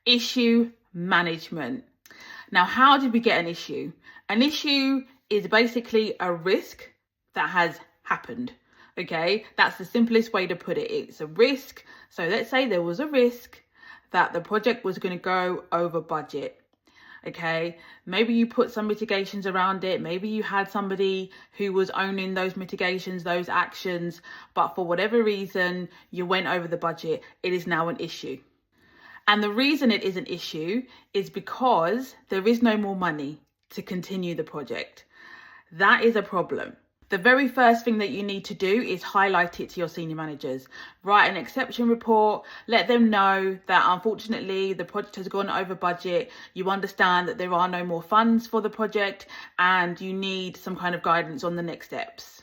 Issue management. Now, how did we get an issue? An issue is basically a risk that has happened. Okay, that's the simplest way to put it. It's a risk. So let's say there was a risk that the project was going to go over budget. Okay, maybe you put some mitigations around it. Maybe you had somebody who was owning those mitigations, those actions, but for whatever reason, you went over the budget. It is now an issue. And the reason it is an issue is because there is no more money to continue the project. That is a problem. The very first thing that you need to do is highlight it to your senior managers. Write an exception report, let them know that unfortunately the project has gone over budget. You understand that there are no more funds for the project and you need some kind of guidance on the next steps.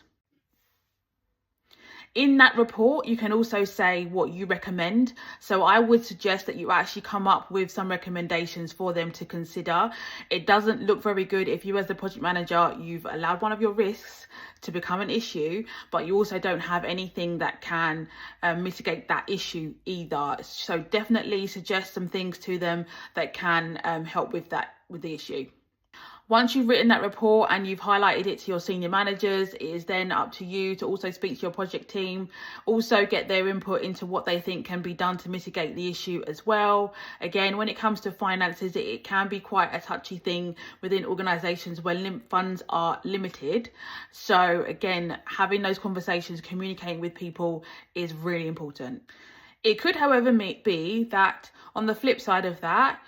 In that report, you can also say what you recommend. So I would suggest that you actually come up with some recommendations for them to consider. It doesn't look very good if you as the project manager, you've allowed one of your risks to become an issue, but you also don't have anything that can mitigate that issue either. So definitely suggest some things to them that can help with the issue. Once you've written that report and you've highlighted it to your senior managers, it is then up to you to also speak to your project team, also get their input into what they think can be done to mitigate the issue as well. Again, when it comes to finances, it can be quite a touchy thing within organisations where funds are limited. So again, having those conversations, communicating with people is really important. It could, however, be that on the flip side of that,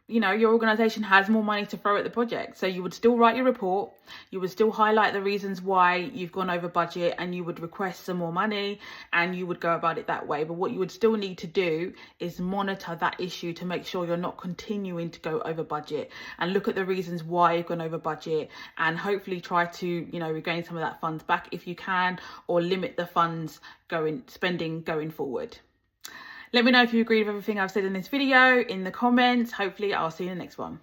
your organisation has more money to throw at the project. So you would still write your report, you would still highlight the reasons why you've gone over budget and you would request some more money and you would go about it that way. But what you would still need to do is monitor that issue to make sure you're not continuing to go over budget and look at the reasons why you've gone over budget and hopefully try to, regain some of that funds back if you can, or limit the funds spending going forward. Let me know if you agree with everything I've said in this video in the comments. Hopefully I'll see you in the next one.